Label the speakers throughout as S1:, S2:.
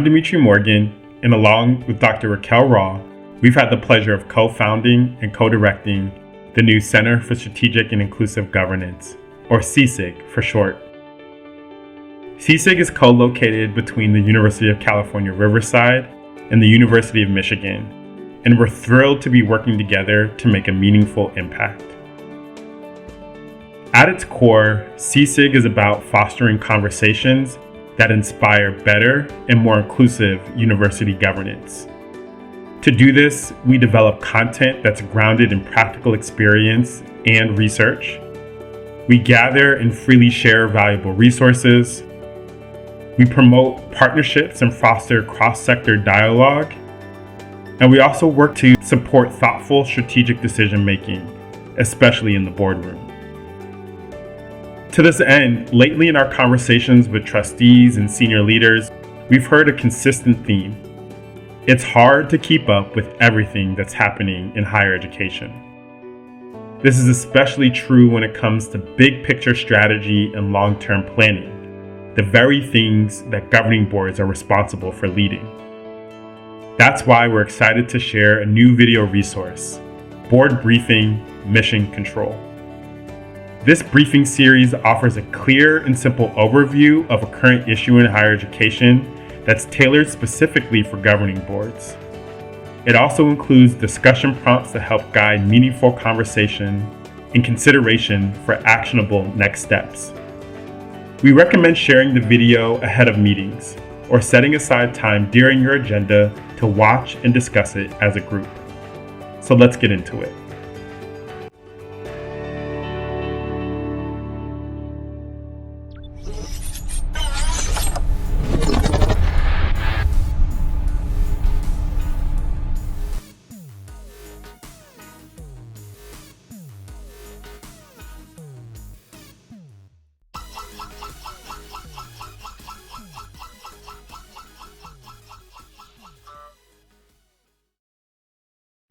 S1: I'm Dimitri Morgan, and along with Dr. Raquel Raw, we've had the pleasure of co-founding and co-directing the new Center for Strategic and Inclusive Governance, or CSIG for short. CSIG is co-located between the University of California, Riverside and the University of Michigan, and we're thrilled to be working together to make a meaningful impact. At its core, CSIG is about fostering conversations that inspire better and more inclusive university governance. To do this, we develop content that's grounded in practical experience and research. We gather and freely share valuable resources. We promote partnerships and foster cross-sector dialogue. And we also work to support thoughtful strategic decision-making, especially in the boardroom. To this end, lately in our conversations with trustees and senior leaders, we've heard a consistent theme. It's hard to keep up with everything that's happening in higher education. This is especially true when it comes to big picture strategy and long-term planning, the very things that governing boards are responsible for leading. That's why we're excited to share a new video resource, Board Briefing Mission Control. This briefing series offers a clear and simple overview of a current issue in higher education that's tailored specifically for governing boards. It also includes discussion prompts that help guide meaningful conversation and consideration for actionable next steps. We recommend sharing the video ahead of meetings or setting aside time during your agenda to watch and discuss it as a group. So let's get into it.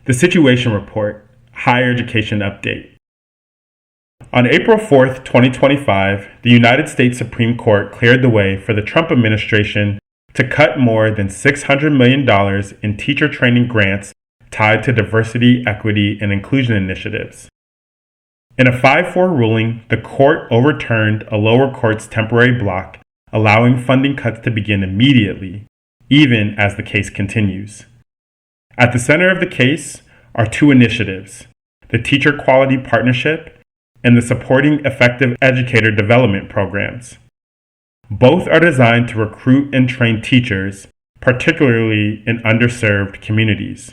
S1: The Situation Report, Higher Education Update. On April 4th, 2025, the United States Supreme Court cleared the way for the Trump administration to cut more than $600 million in teacher training grants tied to diversity, equity, and inclusion initiatives. In a 5-4 ruling, the court overturned a lower court's temporary block, allowing funding cuts to begin immediately, even as the case continues. At the center of the case are two initiatives, the Teacher Quality Partnership and the Supporting Effective Educator Development Programs. Both are designed to recruit and train teachers, particularly in underserved communities.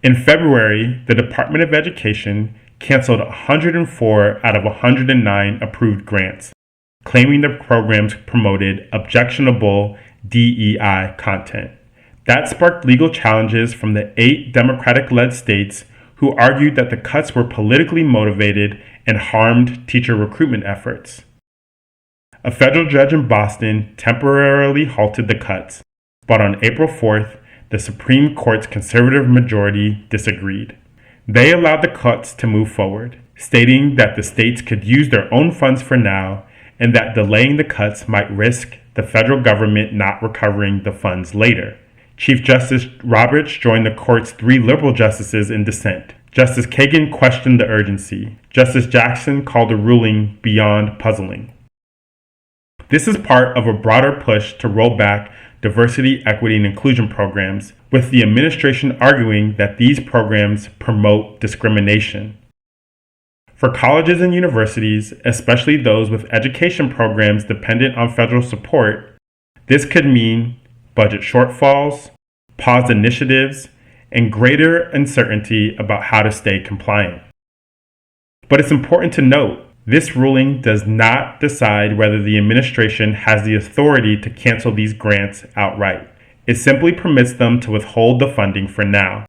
S1: In February, the Department of Education canceled 104 out of 109 approved grants, claiming the programs promoted objectionable DEI content. That sparked legal challenges from the 8 Democratic-led states who argued that the cuts were politically motivated and harmed teacher recruitment efforts. A federal judge in Boston temporarily halted the cuts, but on April 4th, the Supreme Court's conservative majority disagreed. They allowed the cuts to move forward, stating that the states could use their own funds for now and that delaying the cuts might risk the federal government not recovering the funds later. Chief Justice Roberts joined the court's 3 liberal justices in dissent. Justice Kagan questioned the urgency. Justice Jackson called the ruling beyond puzzling. This is part of a broader push to roll back diversity, equity, and inclusion programs, with the administration arguing that these programs promote discrimination. For colleges and universities, especially those with education programs dependent on federal support, this could mean budget shortfalls, paused initiatives, and greater uncertainty about how to stay compliant. But it's important to note, this ruling does not decide whether the administration has the authority to cancel these grants outright. It simply permits them to withhold the funding for now,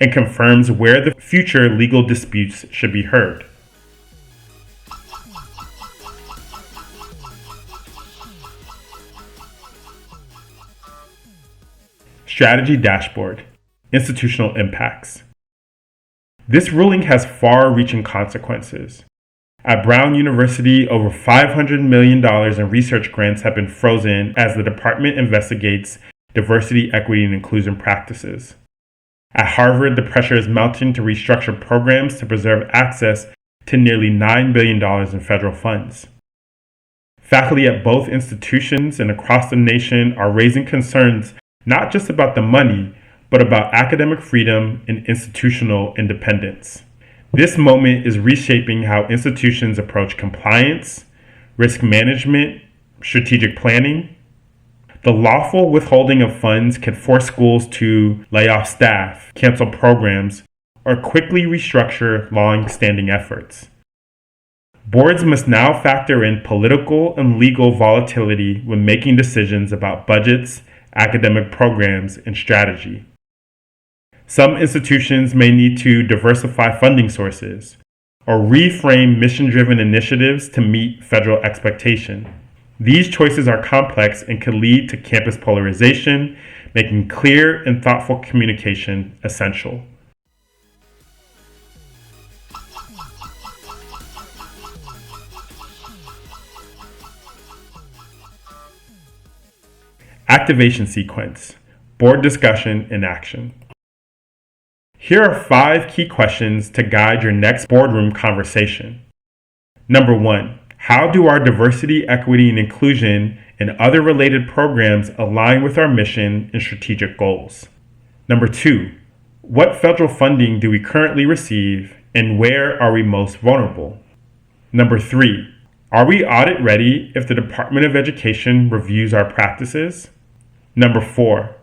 S1: and confirms where the future legal disputes should be heard. Strategy Dashboard, Institutional Impacts. This ruling has far-reaching consequences. At Brown University, over $500 million in research grants have been frozen as the department investigates diversity, equity, and inclusion practices. At Harvard, the pressure is mounting to restructure programs to preserve access to nearly $9 billion in federal funds. Faculty at both institutions and across the nation are raising concerns not just about the money, but about academic freedom and institutional independence. This moment is reshaping how institutions approach compliance, risk management, strategic planning. The lawful withholding of funds can force schools to lay off staff, cancel programs, or quickly restructure long-standing efforts. Boards must now factor in political and legal volatility when making decisions about budgets, academic programs, and strategy. Some institutions may need to diversify funding sources or reframe mission-driven initiatives to meet federal expectation. These choices are complex and can lead to campus polarization, making clear and thoughtful communication essential. Activation sequence, board discussion and action. Here are 5 key questions to guide your next boardroom conversation. Number 1, how do our diversity, equity, and inclusion and other related programs align with our mission and strategic goals? Number 2, what federal funding do we currently receive and where are we most vulnerable? Number 3, are we audit ready if the Department of Education reviews our practices? Number 4,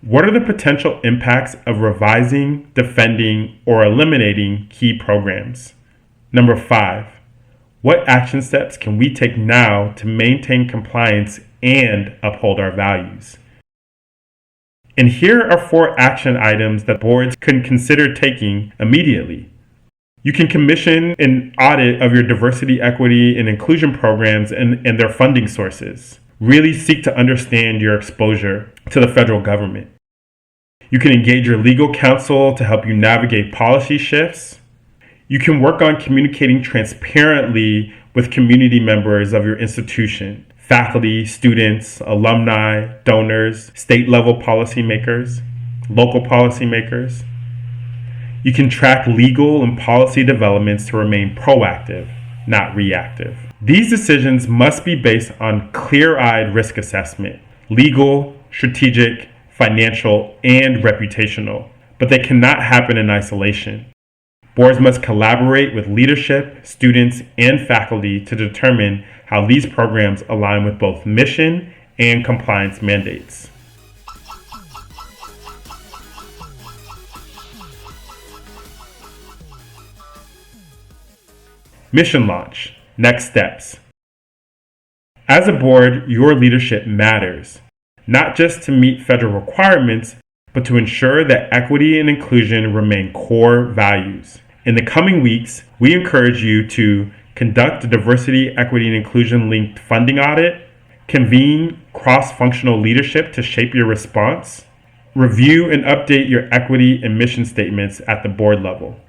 S1: what are the potential impacts of revising, defending, or eliminating key programs? Number 5, what action steps can we take now to maintain compliance and uphold our values? And here are 4 action items that boards can consider taking immediately. You can commission an audit of your diversity, equity, and inclusion programs and their funding sources. Really seek to understand your exposure to the federal government. You can engage your legal counsel to help you navigate policy shifts. You can work on communicating transparently with community members of your institution, faculty, students, alumni, donors, state-level policymakers, local policymakers. You can track legal and policy developments to remain proactive, not reactive. These decisions must be based on clear-eyed risk assessment, legal, strategic, financial, and reputational, but they cannot happen in isolation. Boards must collaborate with leadership, students, and faculty to determine how these programs align with both mission and compliance mandates. Mission launch. Next steps. As a board, your leadership matters, not just to meet federal requirements, but to ensure that equity and inclusion remain core values. In the coming weeks, we encourage you to conduct a diversity, equity, and inclusion linked funding audit, convene cross-functional leadership to shape your response, review and update your equity and mission statements at the board level.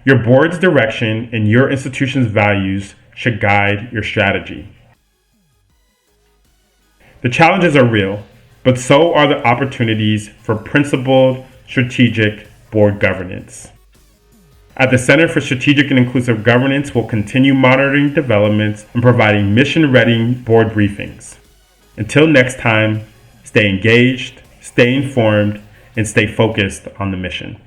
S1: Your board's direction and your institution's values should guide your strategy. The challenges are real, but so are the opportunities for principled, strategic board governance. At the Center for Strategic and Inclusive Governance, we'll continue monitoring developments and providing mission-ready board briefings. Until next time, stay engaged, stay informed, and stay focused on the mission.